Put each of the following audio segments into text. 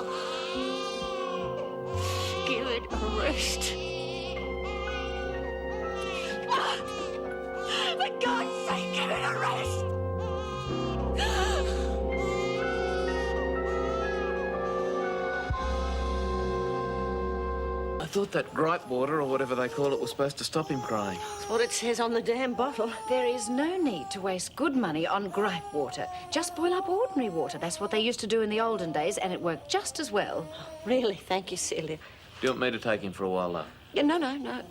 Oh. Give it a rest. For God's sake, give it a rest. I thought that gripe water, or whatever they call it, was supposed to stop him crying. That's what it says on the damn bottle. There is no need to waste good money on gripe water. Just boil up ordinary water. That's what they used to do in the olden days, and it worked just as well. Really, thank you, Celia. Do you want me to take him for a while, though? Yeah, no.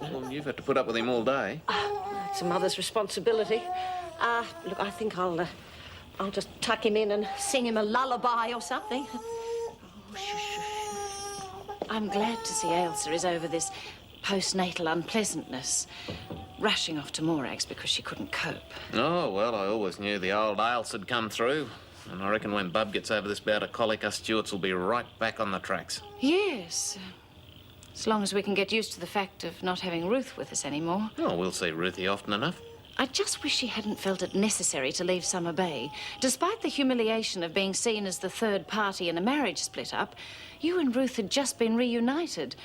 Well, you've had to put up with him all day. It's a mother's responsibility. Look, I think I'll just tuck him in and sing him a lullaby or something. Oh, shush. I'm glad to see Ailsa is over this post-natal unpleasantness, rushing off to Morags because she couldn't cope. Oh, well, I always knew the old Ailsa'd come through. And I reckon when Bub gets over this bout of colic, us Stewarts will be right back on the tracks. Yes. As long as we can get used to the fact of not having Ruth with us anymore. Oh, we'll see Ruthie often enough. I just wish she hadn't felt it necessary to leave Summer Bay. Despite the humiliation of being seen as the third party in a marriage split-up, you and Ruth had just been reunited.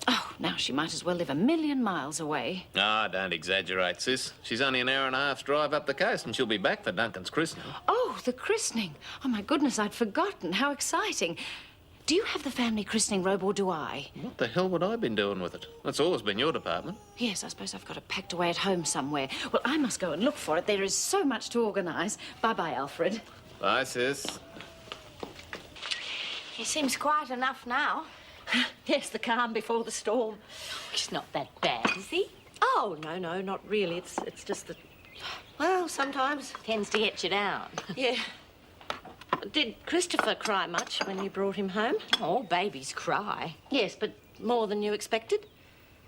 Oh, now she might as well live 1,000,000 miles away. Ah, don't exaggerate, sis. She's only an hour and a half's drive up the coast and she'll be back for Duncan's christening. Oh, the christening. Oh, my goodness, I'd forgotten. How exciting. Do you have the family christening robe, or do I? What the hell would I been doing with it? That's always been your department. Yes, I suppose I've got it packed away at home somewhere. Well, I must go and look for it. There is so much to organise. Bye-bye, Alfred. Bye, sis. He seems quiet enough now. Yes, the calm before the storm. He's not that bad, is he? Oh, no, not really. It's just that, well, sometimes. Tends to get you down. Yeah. Did Christopher cry much when you brought him home? All babies cry. Yes, but more than you expected?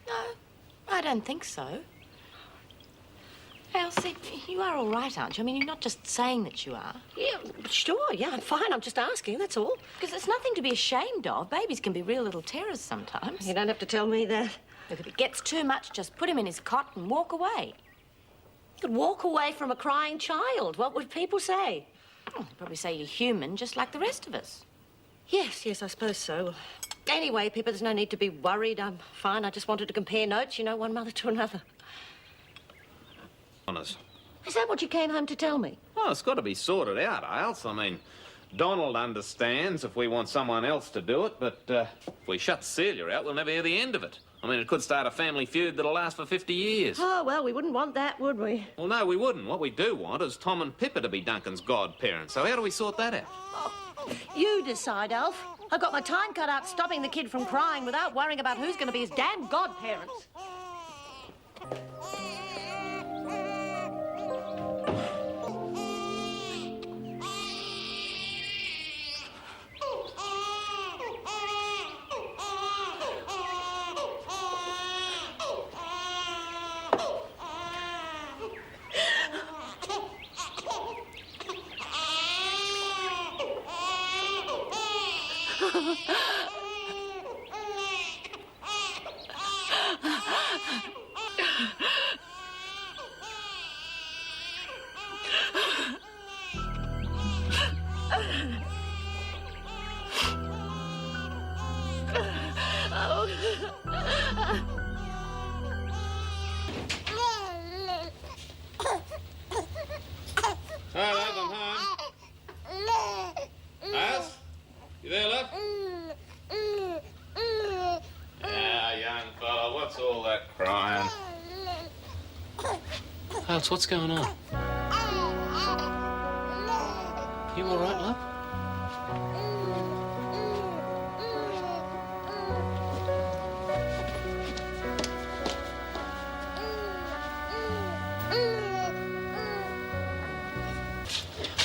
No, I don't think so. Ailsa, you are all right, aren't you? I mean, you're not just saying that you are. Yeah, sure, yeah, I'm fine. I'm just asking, that's all. Because there's nothing to be ashamed of. Babies can be real little terrors sometimes. You don't have to tell me that. Look, if it gets too much, just put him in his cot and walk away. You could walk away from a crying child. What would people say? Oh, they'd probably say you're human, just like the rest of us. Yes, I suppose so. Anyway, Pippa, there's no need to be worried. I'm fine. I just wanted to compare notes, you know, one mother to another. Honest. Is that what you came home to tell me? Oh, it's got to be sorted out, Ailsa. I mean, Donald understands if we want someone else to do it, but if we shut Celia out, we'll never hear the end of it. I mean, it could start a family feud that'll last for 50 years. Oh, well, we wouldn't want that, would we? Well, no, we wouldn't. What we do want is Tom and Pippa to be Duncan's godparents. So how do we sort that out? Oh, you decide, Alf. I've got my time cut out stopping the kid from crying without worrying about who's going to be his damn godparents. Hi, love, I'm home. Ailsa? You there, love? Yeah, young fella, what's all that crying? Ailsa, what's going on? You all right, love?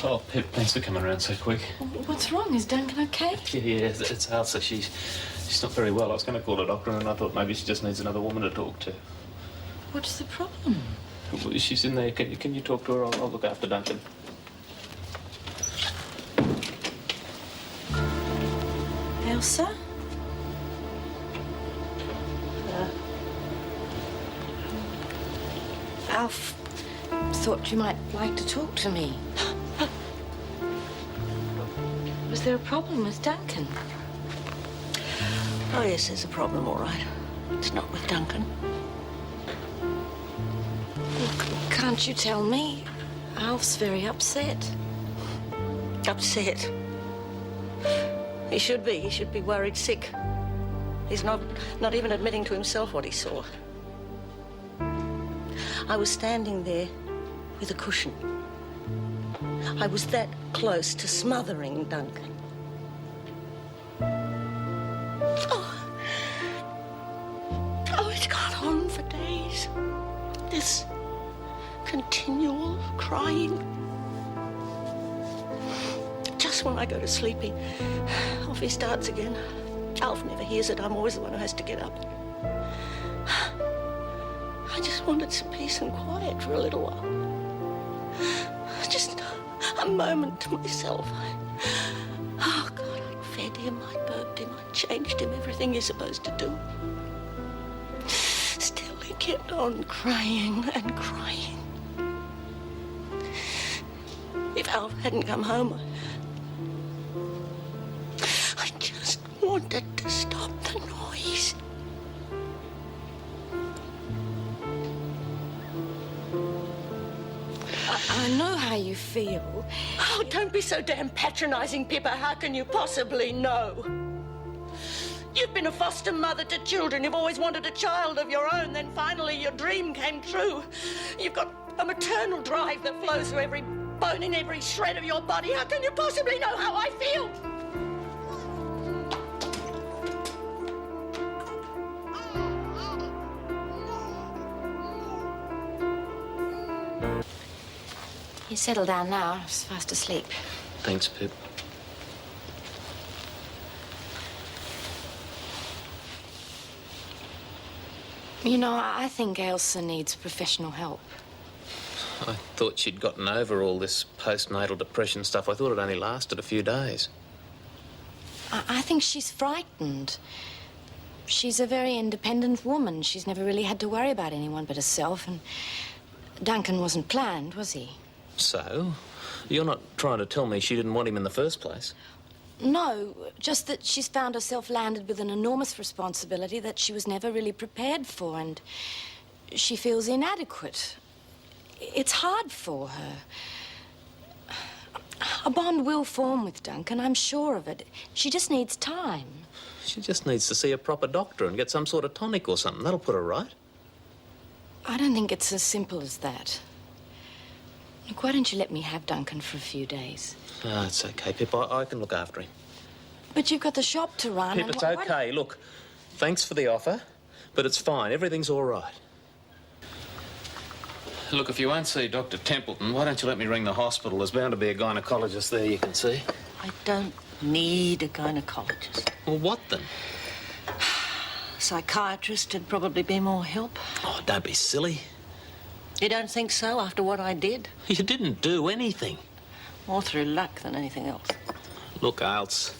Oh, Pip, thanks for coming around so quick. What's wrong? Is Duncan okay? Yeah, it's Ailsa. She's not very well. I was going to call a doctor and I thought maybe she just needs another woman to talk to. What's the problem? She's in there. Can you talk to her? I'll look after Duncan. Ailsa? Alf thought you might like to talk to me. Was there a problem with Duncan? Oh, yes, there's a problem, all right. It's not with Duncan. Look, can't you tell me? Alf's very upset. Upset. He should be. He should be worried sick. He's not even admitting to himself what he saw. I was standing there with a cushion. I was that close to smothering Duncan. Oh, it's gone on for days. This continual crying. Just when I go to sleep, off he starts again. Alf never hears it. I'm always the one who has to get up. I just wanted some peace and quiet for a little while. Just a moment to myself. Oh, God, I fed him, I burped him, I changed him, everything you're supposed to do. Still, he kept on crying and crying. If Alf hadn't come home, I just wanted to stop the noise. I know how you feel. Oh, don't be so damn patronizing, Pippa. How can you possibly know? You've been a foster mother to children. You've always wanted a child of your own. Then finally your dream came true. You've got a maternal drive that flows through every bone in every shred of your body. How can you possibly know how I feel? You settle down now. It's fast asleep. Thanks, Pip. You know, I think Ailsa needs professional help. I thought she'd gotten over all this post-natal depression stuff. I thought it only lasted a few days. I think she's frightened. She's a very independent woman. She's never really had to worry about anyone but herself, and Duncan wasn't planned, was he? So? You're not trying to tell me she didn't want him in the first place? No, just that she's found herself landed with an enormous responsibility that she was never really prepared for, and she feels inadequate. It's hard for her. A bond will form with Duncan, I'm sure of it. She just needs time. She just needs to see a proper doctor and get some sort of tonic or something. That'll put her right. I don't think it's as simple as that. Look, why don't you let me have Duncan for a few days? Ah, it's okay, Pip. I can look after him. But you've got the shop to run. Pip, it's okay. Look, thanks for the offer, but it's fine. Everything's all right. Look, if you won't see Dr. Templeton, why don't you let me ring the hospital? There's bound to be a gynaecologist there you can see. I don't need a gynecologist. Well, what then? A psychiatrist would probably be more help. Oh, don't be silly. You don't think so after what I did? You didn't do anything. More through luck than anything else. Look, Ailsa,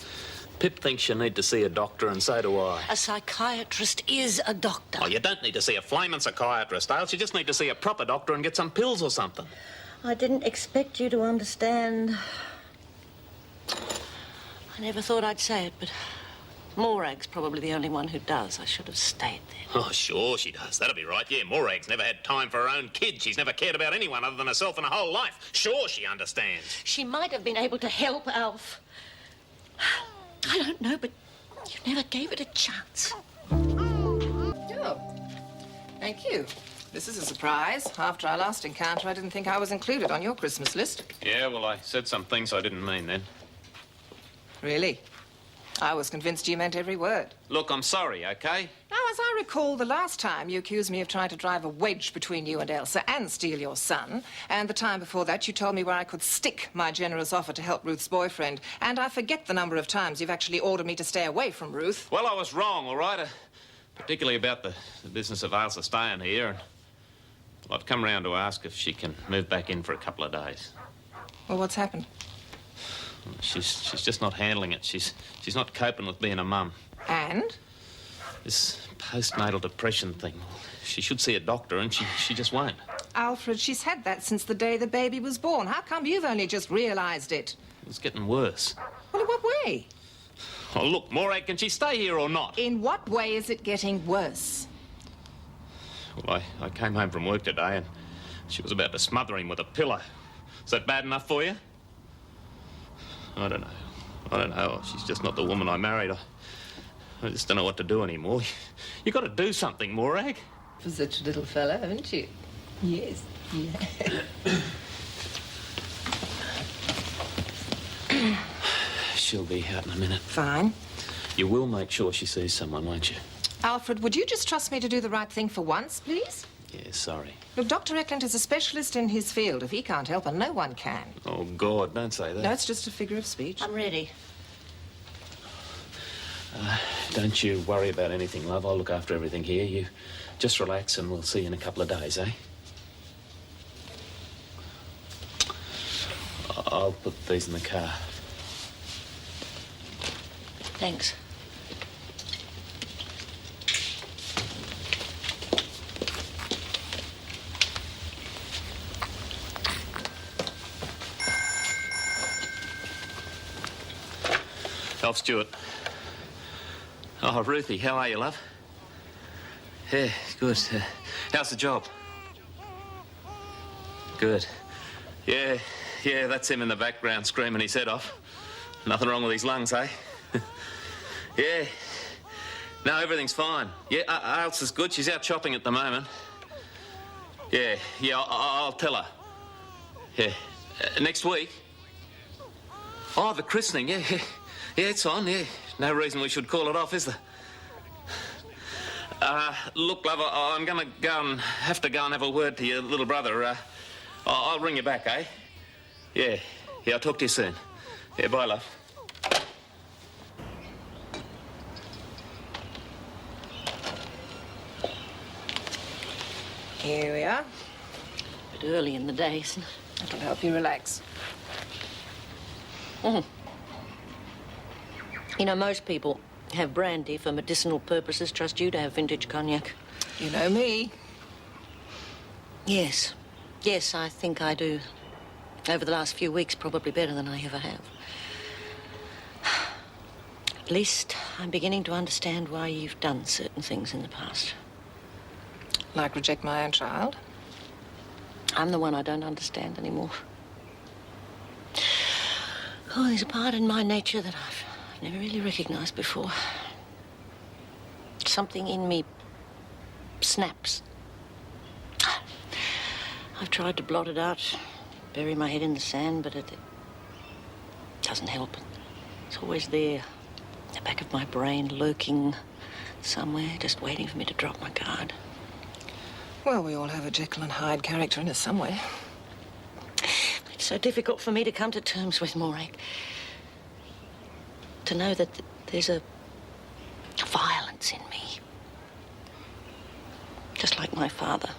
Pip thinks you need to see a doctor, and so do I. A psychiatrist is a doctor. Oh, you don't need to see a flaming psychiatrist, Ailsa. You just need to see a proper doctor and get some pills or something. I didn't expect you to understand. I never thought I'd say it, but Morag's probably the only one who does. I should have stayed there. Oh, sure she does. That'll be right. Yeah, Morag's never had time for her own kids. She's never cared about anyone other than herself in her whole life. Sure she understands. She might have been able to help Alf. I don't know, but you never gave it a chance. Oh, thank you. This is a surprise. After our last encounter, I didn't think I was included on your Christmas list. Yeah, well, I said some things I didn't mean then. Really? I was convinced you meant every word. Look, I'm sorry, okay? Now, as I recall, the last time you accused me of trying to drive a wedge between you and Ailsa and steal your son, and the time before that you told me where I could stick my generous offer to help Ruth's boyfriend, and I forget the number of times you've actually ordered me to stay away from Ruth. Well, I was wrong, all right? Particularly about the business of Ailsa staying here. And well, I've come round to ask if she can move back in for a couple of days. Well, what's happened? She's just not handling it. She's not coping with being a mum. And? This postnatal depression thing. She should see a doctor, and she just won't. Alfred, she's had that since the day the baby was born. How come you've only just realised it? It's getting worse. Well, in what way? Oh, look, Morag, can she stay here or not? In what way is it getting worse? Well, I came home from work today and she was about to smother him with a pillow. Is that bad enough for you? I don't know. She's just not the woman I married. I just don't know what to do anymore. You got to do something, Morag. For such a little fella, haven't you? Yes. Yeah. She'll be out in a minute. Fine. You will make sure she sees someone, won't you? Alfred, would you just trust me to do the right thing for once, please? Yeah, sorry. Look, Dr. Eckland is a specialist in his field. If he can't help her, no one can. Oh, God, don't say that. No, it's just a figure of speech. I'm ready. Don't you worry about anything, love. I'll look after everything here. You just relax and we'll see you in a couple of days, eh? I'll put these in the car. Thanks. Elf Stewart. Oh, Ruthie, how are you, love? Yeah, good. How's the job? Good. Yeah, that's him in the background screaming his head off. Nothing wrong with his lungs, eh? Yeah. No, everything's fine. Yeah, Ailsa's good. She's out shopping at the moment. Yeah, I'll tell her. Yeah. Next week? Oh, the christening, yeah. Yeah, it's on, yeah. No reason we should call it off, is there? Look, love, I'm going to have to go and have a word to your little brother. I'll ring you back, eh? Yeah, I'll talk to you soon. Yeah, bye, love. Here we are. A bit early in the day, isn't it? That'll help you relax. You know, most people have brandy for medicinal purposes. Trust you to have vintage cognac. You know me. Yes, I think I do. Over the last few weeks, probably better than I ever have. At least I'm beginning to understand why you've done certain things in the past. Like reject my own child? I'm the one I don't understand anymore. Oh, there's a part in my nature that I've never really recognized before. Something in me snaps. I've tried to blot it out, bury my head in the sand, but it doesn't help. It's always there, in the back of my brain, lurking somewhere, just waiting for me to drop my guard. Well, we all have a Jekyll and Hyde character in us somewhere. It's so difficult for me to come to terms with, Morag. To know that there's a violence in me. Just like my father.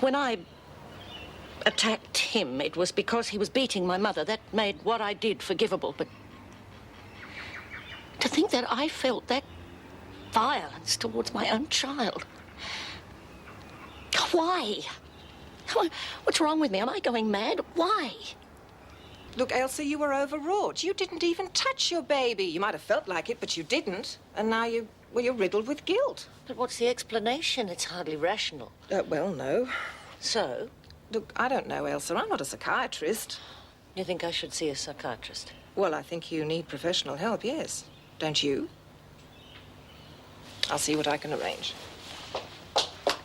When I attacked him, it was because he was beating my mother. That made what I did forgivable, but to think that I felt that violence towards my own child. Why? What's wrong with me? Am I going mad? Why? Look, Ailsa, you were overwrought. You didn't even touch your baby. You might have felt like it, but you didn't. And now you're riddled with guilt. But what's the explanation? It's hardly rational. Well, no. So? Look, I don't know, Ailsa. I'm not a psychiatrist. You think I should see a psychiatrist? Well, I think you need professional help, yes. Don't you? I'll see what I can arrange. Oh,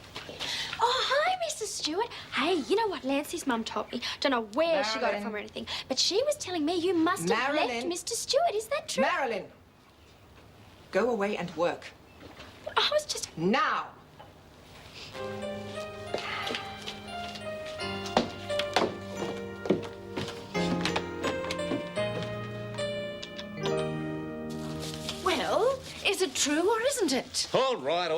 hi, Mrs. Stewart. Hey, you know what Lancey's mum told me? Don't know where she got it from or anything, but she was telling me you must have left Mr. Stewart. Is that true? Marilyn! Go away and work. I was just... Now! Well, is it true or isn't it? All right.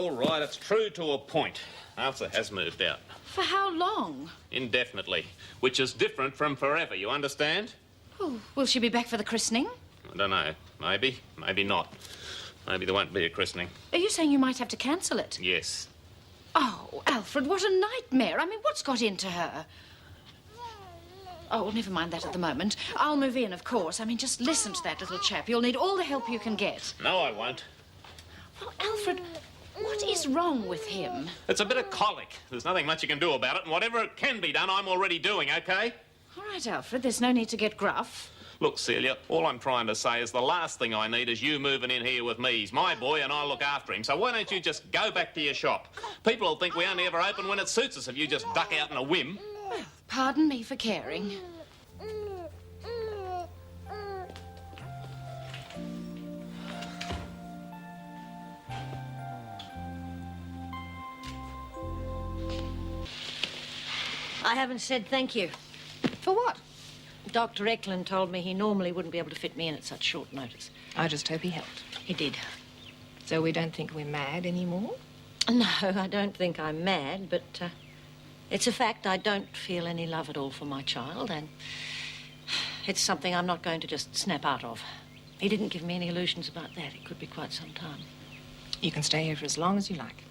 It's true to a point. Ailsa has moved out. For how long? Indefinitely. Which is different from forever, you understand? Oh, will she be back for the christening? I don't know. Maybe. Maybe not. Maybe there won't be a christening. Are you saying you might have to cancel it? Yes. Oh, Alfred, what a nightmare. I mean, what's got into her? Oh, well, never mind that at the moment. I'll move in, of course. I mean, just listen to that little chap. You'll need all the help you can get. No, I won't. Well, Alfred, what is wrong with him? It's a bit of colic. There's nothing much you can do about it, and whatever can be done, I'm already doing, OK? All right, Alfred, there's no need to get gruff. Look, Celia, all I'm trying to say is the last thing I need is you moving in here with me. He's my boy and I'll look after him. So why don't you just go back to your shop? People will think we only ever open when it suits us if you just duck out in a whim. Well, pardon me for caring. I haven't said thank you. For what? Dr. Eklund told me he normally wouldn't be able to fit me in at such short notice. I just hope he helped. He did. So we don't think we're mad anymore? No, I don't think I'm mad, but it's a fact I don't feel any love at all for my child, and it's something I'm not going to just snap out of. He didn't give me any illusions about that. It could be quite some time. You can stay here for as long as you like.